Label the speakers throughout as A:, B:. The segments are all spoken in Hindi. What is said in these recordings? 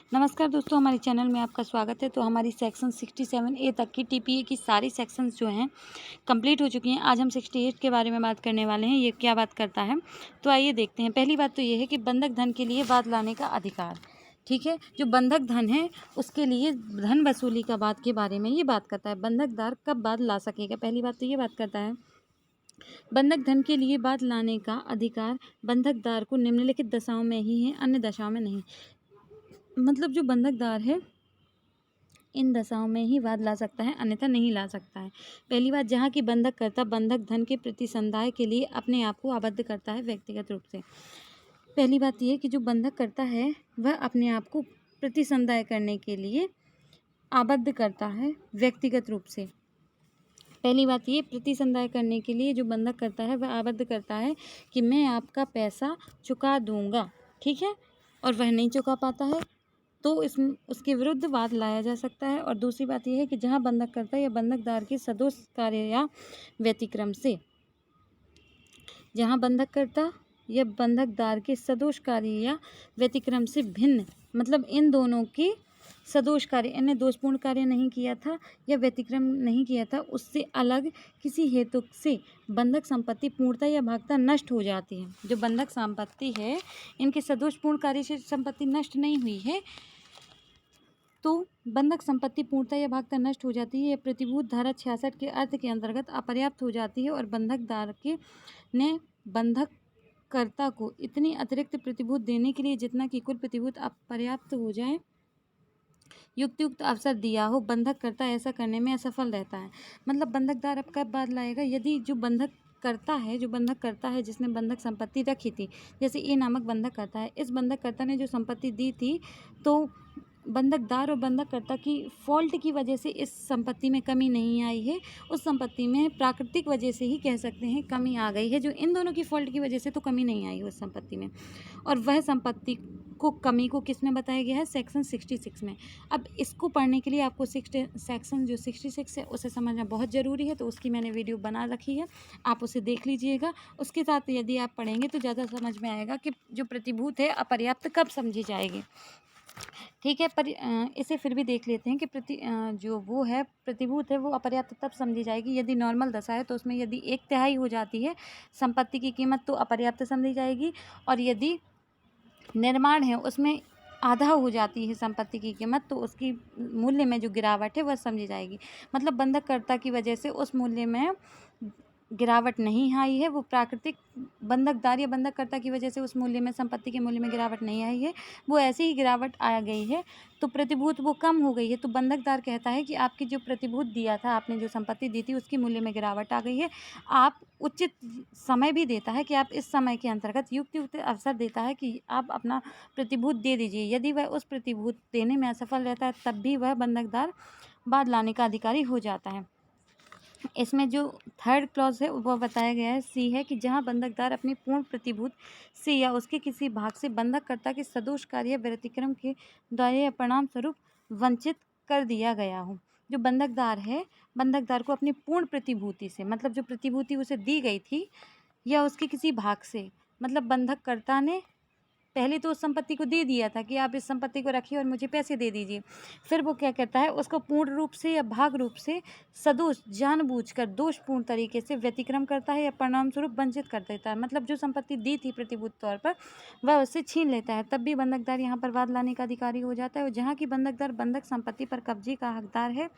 A: नमस्कार दोस्तों, हमारे चैनल में आपका स्वागत है। तो हमारी सेक्शन 67A तक की टीपीए की सारी सेक्शंस जो हैं कंप्लीट हो चुकी हैं। आज हम 68 के बारे में बात करने वाले हैं। ये क्या बात करता है, तो आइए देखते हैं। पहली बात तो ये है कि बंधक धन के लिए बाद लाने का अधिकार। ठीक है, जो बंधक धन है उसके लिए धन वसूली का बात के बारे में ये बात करता है। बंधकदार कब बाद ला सकेगा, पहली बात तो ये बात करता है। बंधक धन के लिए बाद लाने का अधिकार बंधकदार को निम्नलिखित दशाओं में ही है, अन्य दशाओं में नहीं। मतलब जो बंधकदार है इन दशाओं में ही वाद ला सकता है, अन्यथा नहीं ला सकता है। पहली बात, जहाँ की बंधककर्ता बंधक धन के प्रति संदाय के लिए अपने आप को आबद्ध करता है व्यक्तिगत रूप से। पहली बात यह कि जो बंधक करता है वह अपने आप को प्रतिसंदाय करने के लिए आबद्ध करता है व्यक्तिगत रूप से। पहली बात ये, प्रतिसंदाय करने के लिए जो बंधक करता है वह आबद्ध करता है कि मैं आपका पैसा चुका दूंगा, ठीक है, और वह नहीं चुका पाता है तो उसके विरुद्ध वाद लाया जा सकता है। और दूसरी बात यह है कि जहां बंधककर्ता या बंधकदार के सदोष कार्य या व्यतिक्रम से, जहां बंधककर्ता या बंधकदार के सदोष कार्य या व्यतिक्रम से भिन्न, मतलब इन दोनों के सदोष कार्य, इन्हें दोषपूर्ण कार्य नहीं किया था या व्यतिक्रम नहीं किया था, उससे अलग किसी हेतु से बंधक संपत्ति पूर्णता या भागता नष्ट हो जाती है। जो बंधक संपत्ति है इनके सदोषपूर्ण कार्य से संपत्ति नष्ट नहीं हुई है तो बंधक संपत्ति पूर्णता या भागता नष्ट हो जाती है। यह प्रतिभूत धारा 66 के अर्थ के अंतर्गत अपर्याप्त हो जाती है और बंधकदार के ने बंधककर्ता को इतनी अतिरिक्त प्रतिभूत देने के लिए जितना कि कुल प्रतिभूत अपर्याप्त हो जाए युक्त अवसर दिया हो, बंधककर्ता ऐसा करने में असफल रहता है। मतलब बंधकदार अब कब बाद लाएगा, यदि जो बंधक करता है जिसने बंधक संपत्ति रखी थी, जैसे ए नामक बंधक करता है, इस बंधककर्ता ने जो संपत्ति दी थी तो बंधकदार और बंधककर्ता की फॉल्ट की वजह से इस संपत्ति में कमी नहीं आई है, उस संपत्ति में प्राकृतिक वजह से ही कह सकते हैं कमी आ गई है। जो इन दोनों की फॉल्ट की वजह से तो कमी नहीं आई उस संपत्ति में, और वह संपत्ति को कमी को किस में बताया गया है, सेक्शन 66 में। अब इसको पढ़ने के लिए आपको सेक्शन जो 66 है उसे समझना बहुत ज़रूरी है, तो उसकी मैंने वीडियो बना रखी है, आप उसे देख लीजिएगा। उसके साथ यदि आप पढ़ेंगे तो ज़्यादा समझ में आएगा कि जो प्रतिभूत है अपर्याप्त कब समझी जाएगी, ठीक है। पर इसे फिर भी देख लेते हैं कि जो वो है प्रतिभूत है वो अपर्याप्त तब समझी जाएगी यदि नॉर्मल दशा है, तो उसमें यदि 1/3 हो जाती है संपत्ति की कीमत तो अपर्याप्त समझी जाएगी, और यदि निर्माण है उसमें आधा हो जाती है संपत्ति की कीमत तो उसकी मूल्य में जो गिरावट है वह समझी जाएगी। मतलब बंधककर्ता की वजह से उस मूल्य में गिरावट नहीं आई है, वो प्राकृतिक बंधकदार या बंधककर्ता की वजह से उस मूल्य में, संपत्ति के मूल्य में गिरावट नहीं आई है, वो ऐसी ही गिरावट आ गई है तो प्रतिभूत वो कम हो गई है। तो बंधकदार कहता है कि आपकी जो प्रतिभूत दिया था, आपने जो संपत्ति दी थी उसकी मूल्य में गिरावट आ गई है। आप उचित समय भी देता है कि आप इस समय के अंतर्गत युक्त अवसर देता है कि आप अपना प्रतिभूत दे दीजिए। यदि वह उस प्रतिभूत देने में असफल रहता है तब भी वह बंधकदार बाद लाने का अधिकारी हो जाता है। इसमें जो थर्ड क्लॉज है वो बताया गया है, सी है, कि जहां बंधकदार अपनी पूर्ण प्रतिभूत से या उसके किसी भाग से बंधककर्ता के सदोष कार्य व्यतिक्रम के द्वारा या परिणाम स्वरूप वंचित कर दिया गया हो। जो बंधकदार है, बंधकदार को अपनी पूर्ण प्रतिभूति से, मतलब जो प्रतिभूति उसे दी गई थी या उसके किसी भाग से, मतलब बंधककर्ता ने पहले तो उस संपत्ति को दे दिया था कि आप इस संपत्ति को रखिए और मुझे पैसे दे दीजिए, फिर वो क्या कहता है, उसको पूर्ण रूप से या भाग रूप से सदोष जानबूझकर दोषपूर्ण तरीके से व्यतिक्रम करता है या परिणाम स्वरूप वंचित कर देता है। मतलब जो संपत्ति दी थी प्रतिभूत तौर पर वह उससे छीन लेता है, तब भी बंधकदार यहाँ पर वाद लाने का अधिकारी हो जाता है। और जहाँ की बंधकदार बंधक संपत्ति पर कब्जे का हकदार है,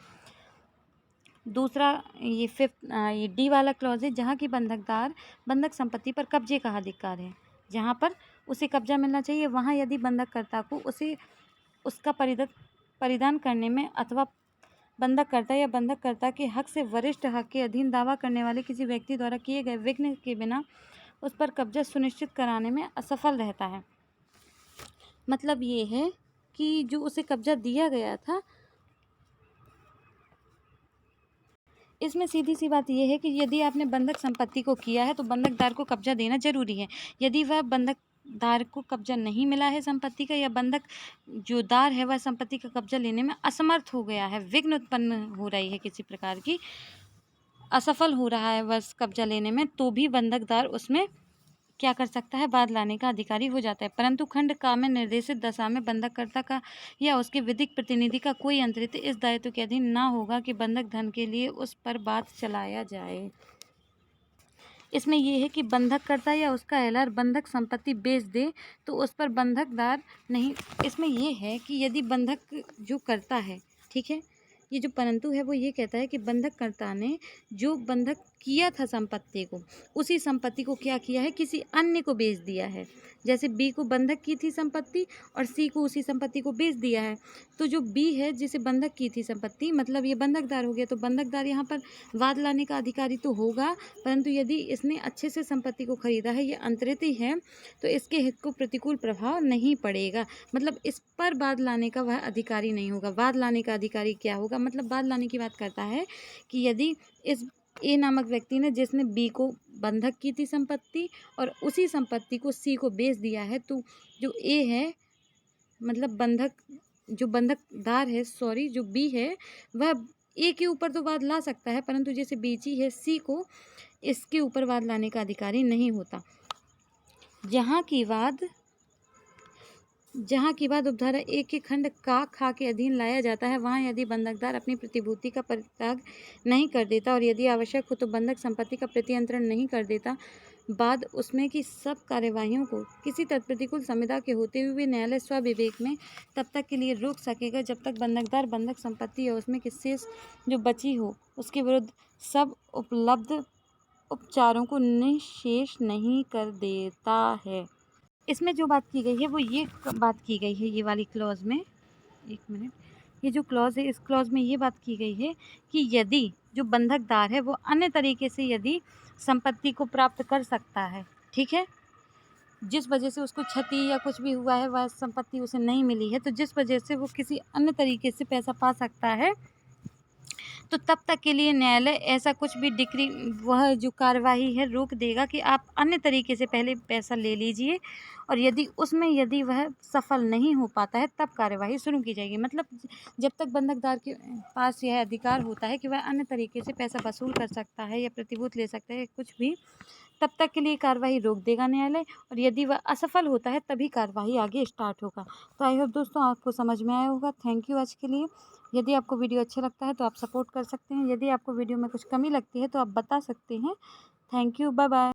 A: दूसरा ये ये डी वाला क्लॉज है, जहाँ की बंधकदार बंधक संपत्ति पर कब्जे का अधिकार है, जहाँ पर उसे कब्जा मिलना चाहिए, वहाँ यदि बंधककर्ता को उसे उसका परिधान करने में अथवा बंधककर्ता या बंधककर्ता के हक से वरिष्ठ हक के अधीन दावा करने वाले किसी व्यक्ति द्वारा किए गए विघ्न के बिना उस पर कब्जा सुनिश्चित कराने में असफल रहता है। मतलब ये है कि जो उसे कब्जा दिया गया था, इसमें सीधी सी बात यह है कि यदि आपने बंधक संपत्ति को किया है तो बंधकदार को कब्जा देना जरूरी है। यदि वह बंधकदार को कब्जा नहीं मिला है संपत्ति का, या बंधक जो दार है वह संपत्ति का कब्जा लेने में असमर्थ हो गया है, विघ्न उत्पन्न हो रही है किसी प्रकार की, असफल हो रहा है वह कब्जा लेने में, तो भी बंधकदार उसमें क्या कर सकता है, बाध लाने का अधिकारी हो जाता है। परंतु खंड का में निर्देशित दशा में बंधककर्ता का या उसके विधिक प्रतिनिधि का कोई अंतरित इस दायित्व के अधीन न होगा कि बंधक धन के लिए उस पर बाध चलाया जाए। इसमें यह है कि बंधककर्ता या उसका एलार बंधक संपत्ति बेच दे तो उस पर बंधकदार नहीं। इसमें यह है कि यदि बंधक जो करता है, ठीक है, ये जो परंतु है वो ये कहता है कि बंधककर्ता ने जो बंधक किया था संपत्ति को, उसी संपत्ति को क्या किया है, किसी अन्य को बेच दिया है। जैसे बी को बंधक की थी संपत्ति और सी को उसी संपत्ति को बेच दिया है। तो जो बी है जिसे बंधक की थी संपत्ति, मतलब ये बंधकदार हो गया। तो बंधकदार यहाँ पर वाद लाने का अधिकारी तो होगा, परंतु यदि इसने अच्छे से संपत्ति को खरीदा है, ये अंतरित ही है, तो इसके हित को प्रतिकूल प्रभाव नहीं पड़ेगा। मतलब इस पर वाद लाने का वह अधिकारी नहीं होगा। वाद लाने का अधिकारी क्या होगा, मतलब वाद लाने की बात करता है कि यदि इस ए नामक व्यक्ति ने, जिसने बी को बंधक की थी संपत्ति और उसी संपत्ति को सी को बेच दिया है, तो जो ए है, मतलब बंधक, जो बंधकदार है, सॉरी, जो बी है, वह ए के ऊपर तो वाद ला सकता है, परंतु जैसे बेची है सी को, इसके ऊपर वाद लाने का अधिकारी नहीं होता। जहाँ की बात उपधारा एक के खंड का खा के अधीन लाया जाता है, वहाँ यदि बंधकदार अपनी प्रतिभूति का परित्याग नहीं कर देता और यदि आवश्यक हो तो बंधक संपत्ति का प्रतियंत्रण नहीं कर देता, बाद उसमें की सब कार्यवाहियों को किसी प्रतिकूल संविदा के होते हुए न्यायालय स्वविवेक में तब तक के लिए रोक सकेगा जब तक बंधकदार बंधक संपत्ति या उसमें की शेष जो बची हो उसके विरुद्ध सब उपलब्ध उपचारों को निःशेष नहीं कर देता है। इसमें जो बात की गई है वो ये बात की गई है, ये वाली क्लॉज में, एक मिनट, ये जो क्लॉज है, इस क्लॉज में ये बात की गई है कि यदि जो बंधकदार है वो अन्य तरीके से यदि संपत्ति को प्राप्त कर सकता है, ठीक है, जिस वजह से उसको क्षति या कुछ भी हुआ है, वह संपत्ति उसे नहीं मिली है, तो जिस वजह से वो किसी अन्य तरीके से पैसा पा सकता है, तो तब तक के लिए न्यायालय ऐसा कुछ भी डिक्री, वह जो कार्यवाही है रोक देगा कि आप अन्य तरीके से पहले पैसा ले लीजिए, और यदि वह सफल नहीं हो पाता है तब कार्यवाही शुरू की जाएगी। मतलब जब तक बंधकदार के पास यह अधिकार होता है कि वह अन्य तरीके से पैसा वसूल कर सकता है या प्रतिभूत ले सकता है, कुछ भी, तब तक के लिए कार्रवाई रोक देगा न्यायालय, और यदि वह असफल होता है तभी कार्रवाई आगे स्टार्ट होगा। तो आई होप दोस्तों आपको समझ में आया होगा। थैंक यू आज के लिए। यदि आपको वीडियो अच्छा लगता है तो आप सपोर्ट कर सकते हैं। यदि आपको वीडियो में कुछ कमी लगती है तो आप बता सकते हैं। Thank you, bye bye.